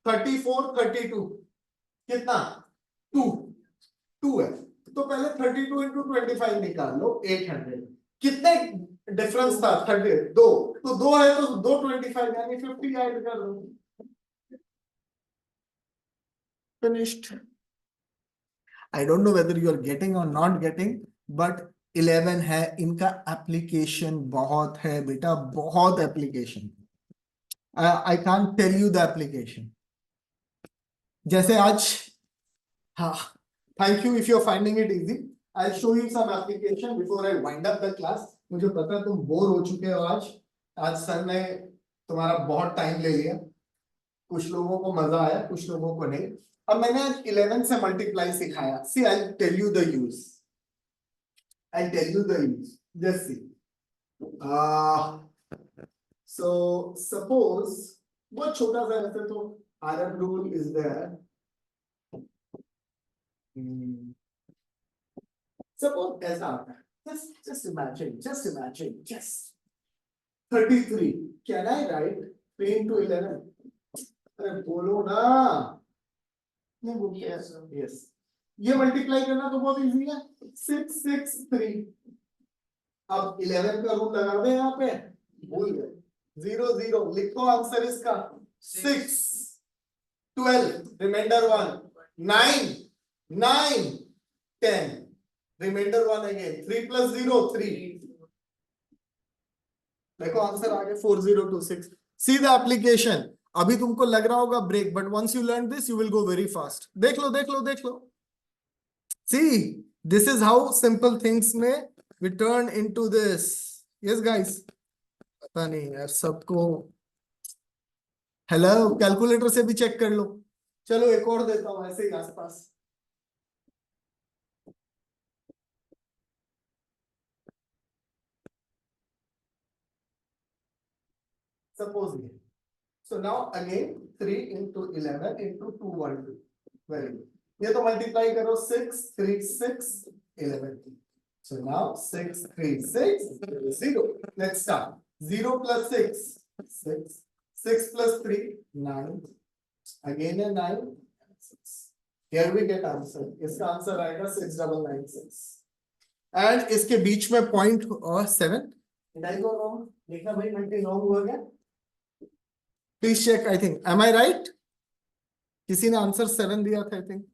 34 32 कितना? 2 है. तो पहले 32 into 25 निकाल लो. 800. कितने डिफरेंस था? 30. 2. तो 2 है तो 2 25 यानी 50 ऐड कर दो. Finished. I don't know whether you are getting or not getting, but 11 है. इनका एप्लीकेशन बहुत है बेटा, बहुत application. I can't tell you the application. जैसे आज, हाँ, thank you if you're finding it easy. I'll show you some application before I wind up the class. मुझे पता तुम बोर हो चुके हो आज. आज सर ने तुम्हारा बहुत टाइम ले लिया. कुछ लोगों को मजा आया, कुछ लोगों को नहीं. अब मैंने 11 से मल्टीप्लाई सिखाया. See, I'll tell you the use. I'll tell you the use. Just see. So suppose बहुत छोटा सा ऐसे तो RF rule is there. Suppose ऐसा आता है. Just imagine. 33. Can I write 3 into 11? अरे बोलो ना. नहीं बोलते. Yes. ये मल्टीप्लाई करना तो बहुत इजी है. 6 6 3. अब 11 का रूल लगा दे यहाँ पे. भूल गए. 0 0 लिखो. आंसर इसका 6 12 रिमाइंडर 1 9 9 10 रिमाइंडर 1 अगेन 3 plus 0 3. देखो आंसर आ गया 4026. See the application. अभी तुमको लग रहा होगा break, but once you learn this you will go very fast. देख लो देख लो देख लो. See this is how simple things में we turn into this. Yes guys. पता नहीं यार सबको. हेलो कैलकुलेटर से भी चेक कर लो. चलो एक और देता हूं ऐसे ही आसपास. सपोज ये. So now again 3 into 11 into 212. Very good. ये तो मल्टीप्लाई करो. 6 3 6 11. So now 6 3 6 0. Let's start. 0 plus 6 6. 6 plus 3 9. Again a 9 6. Here we get answer. इसका आंसर आएगा 6996. And इसके बीच में पॉइंट और 7. Did I go wrong? देखना भाई मल्टी रॉन्ग हुआ क्या? Please check. I think. Am I right? किसी ने आंसर 7 दिया था. I think.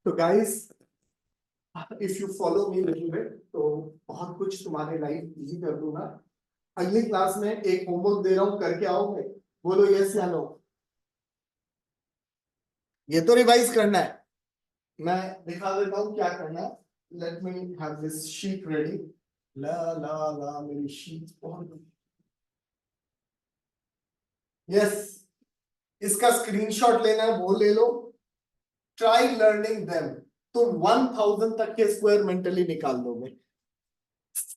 So guys, if you follow me little bit, तो बहुत कुछ तुम्हारे लाइफ इजी कर दूंगा. अगली क्लास में एक होमवर्क दे रहा हूँ, करके आओगे? बोलो यस या नो. ये तो रिवाइज करना है. मैं दिखा देता हूँ क्या करना है. Let me have this sheet ready. ला ला ला मेरी शीट बहुत. यस. इसका स्क्रीनशॉट लेना है वो ले लो. Try learning them. तुम 1000 तक के स्क्वायर मेंटली निकाल दोगे.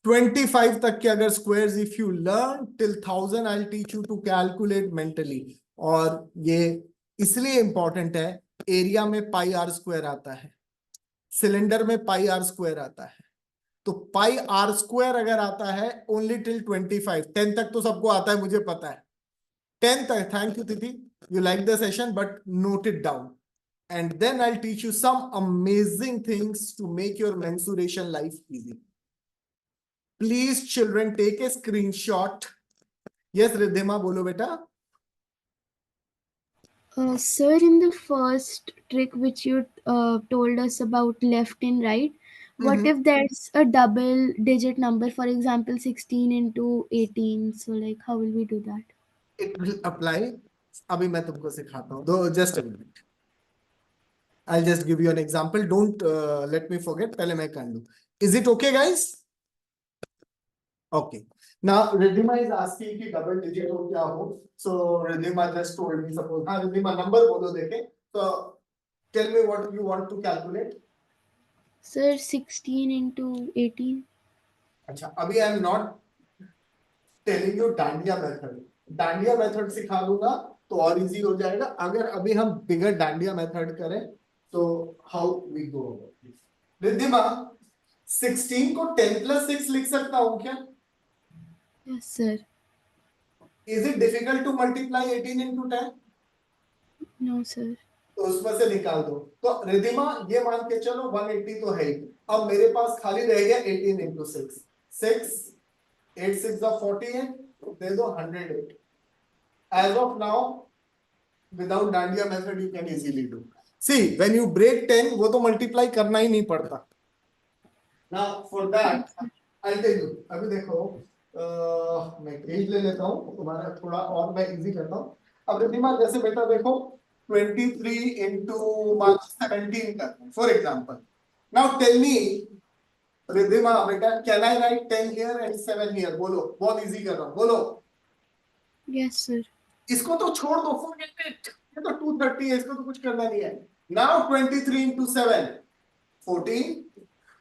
25 तक के अगर squares if you learn till 1000 I teach you to calculate mentally. और ये इसलिए इंपॉर्टेंट है, एरिया में पाई आर स्क्वायर आता है, सिलेंडर में पाई आर स्क्वायर आता है, तो पाई आर स्क्वायर अगर आता है ओनली टिल 25, 10 तक तो सबको आता है मुझे पता है, 10 तक। थैंक यू तिथि, you like the session but note it down, and then I'll teach you some amazing things to make your mensuration life easy. Please children take a screenshot. Yes Riddhima, bolo beta. Sir, in the first trick which you told us about left and right, what Mhm. if there's a double digit number, for example, 16 into 18? So, like, how will we do that? It will apply. अभी मैं तुमको सिखाता हूँ, दो just a minute. I'll just give you an example. Don't let me forget. पहले मैं कर लूँ. Is it okay guys? Okay. Now Riddhima is asking कि double digit हो क्या हो. So Riddhima just told me, suppose हाँ Riddhima number बोलो देखें. So tell me what you want to calculate. Sir, 16 into 18. अच्छा, अभी I am not telling you dandiya method. Dandiya method सिखा दूंगा तो और इजी हो जाएगा. अगर अभी हम बिगर डांडिया मेथड करें तो हाउ वी गो. रिद्धिमा, 16 को 10 प्लस 6 लिख सकता हूं क्या? Yes, sir. Is it difficult to multiply 18 into 10? No, sir. तो उसमें से निकाल दो. तो रिद्धिमा ये मान के चलो 180 तो है ही. अब मेरे पास खाली रह गया 18 इंटू 6. 6 8 6 48, दे दो 108. As of now, without Dandiya method, you can easily do. See, when you break 10, वो तो multiply करना ही नहीं पड़ता. Now, for that, I'll tell you. अभी देखो, मैं पेज ले लेता हूँ, तुम्हारा थोड़ा और मैं easy करता हूँ. अब रिद्धिमा जैसे बेटा देखो, 23 into 17 करते हैं, for example. Now tell me, Riddhima बेटा, can I write 10 here and 7 here? बोलो, बहुत easy कर रहा हूँ, बोलो. Yes, sir. इसको तो छोड़ दो, forget it. ये तो 230 है, इसको तो कुछ करना नहीं है. Now 23 into 7, 14.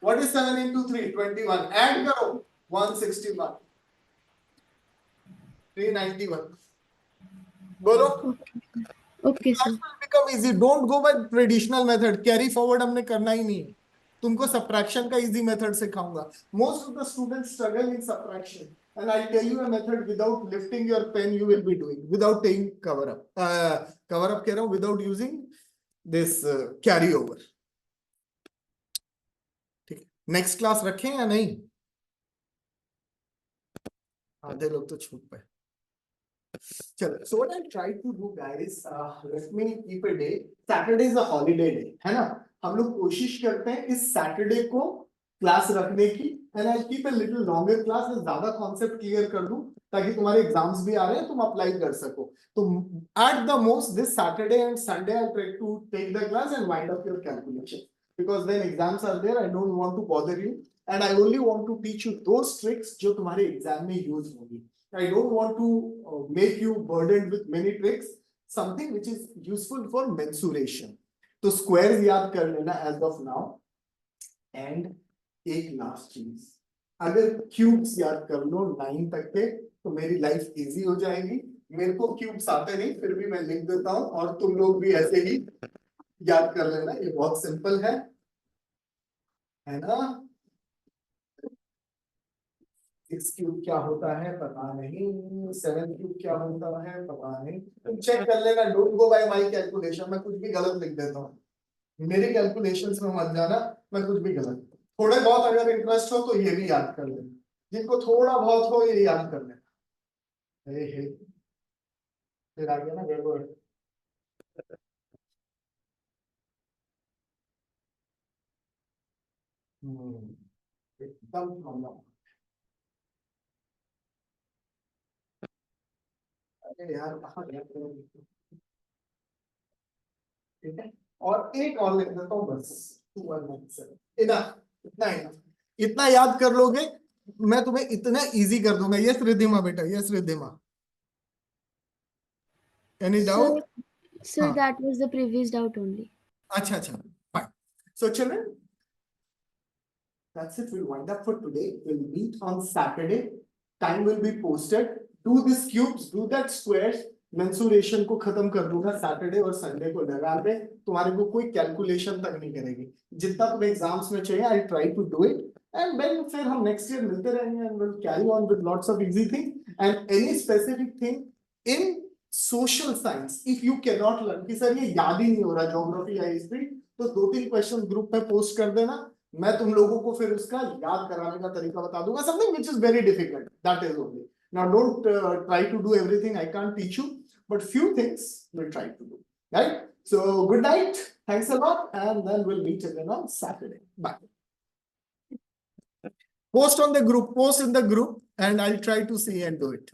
What is 7 into 3? 21. Add करो, 161. 391. बोलो. Okay, That sir. will become easy. Don't go by traditional method. Carry forward हमने करना ही नहीं है. तुमको subtraction का easy method सिखाऊंगा. Most of the students struggle in subtraction. And I'll tell you a method without lifting your pen you will be doing. Without taking cover up. Cover up कह रहा हूँ, without using this carry over. ठीक है. Next class रखें या नहीं? आधे लोग तो छूट पे. चलो, so what I try to do guys, let me keep a day. Saturday is a holiday day, है ना? हम लोग कोशिश करते हैं इस सैटरडे को क्लास रखने की, and I'll keep a little longer class, ज्यादा कॉन्सेप्ट क्लियर कर दूं ताकि तुम्हारे एग्जाम्स भी आ रहे हैं, तुम अप्लाई कर सको. तो at the most this Saturday and Sunday I'll try to take the class and wind up your calculation, because then exams are there. I don't want to bother you, and I only want to teach you those tricks जो तुम्हारे exam में use होंगी. I don't want to make you burdened with many tricks, something which is useful for mensuration. तो squares याद कर लेना as of now. And एक last चीज, अगर क्यूब्स याद कर लो 9 तक के तो मेरी लाइफ इजी हो जाएगी. मेरे को क्यूब्स आते नहीं, फिर भी मैं लिख देता हूं, और तुम लोग भी ऐसे ही याद कर लेना. ये बहुत सिंपल है ना? 6 क्यूब क्या होता है पता नहीं, 7 क्यूब क्या होता है पता नहीं. तुम चेक कर लेना. Don't go by my calculation. मैं कुछ भी गलत लिख देता हूँ, मेरी कैलकुलेशंस में मत जाना. मैं कुछ भी गलत. थोड़े बहुत अगर इंटरेस्ट हो तो ये भी याद कर लेना. जिनको थोड़ा बहुत हो ये याद कर लेना. हे फिर आ गया ना गड़बड़. एकदम प्रॉब्लम. अरे यार कहाँ गया. ठीक है, और एक और लिख देता हूँ बस. 2197 इनफ. इतना इनफ. इतना याद कर लोगे मैं तुम्हें इतना इजी कर दूंगा. यस रिद्धिमा बेटा, yes Riddhima. Any Sir, doubt? sir, हाँ, that was the previous doubt only. अच्छा अच्छा, fine. So children, that's it. We'll wind up for today. We'll meet on Saturday. Time will be posted. Do this cubes, do that squares. Mensuration को खत्म कर दूंगा Saturday और Sunday को लगा पे, तुम्हारे को कोई कैलकुलेशन तक नहीं करेगी, जितना तुम्हें एग्जाम्स में चाहिए. I try to do it and then फिर हम नेक्स्ट ईयर मिलते रहेंगे and will carry on with lots of easy thing and any specific thing in social science if you can not learn कि sir ये याद ही नहीं हो रहा ज्योग्राफी या हिस्ट्री, तो 2-3 क्वेश्चन ग्रुप में पोस्ट कर देना, मैं तुम लोगों को फिर उसका याद कराने का तरीका बता दूंगा. Something which is very difficult, that is only. Now don't try to do everything. I can't teach you, but few things we'll try to do. Right? So good night. Thanks a lot, and then we'll meet again on Saturday. Bye. Post on the group. Post in the group, and I'll try to see and do it.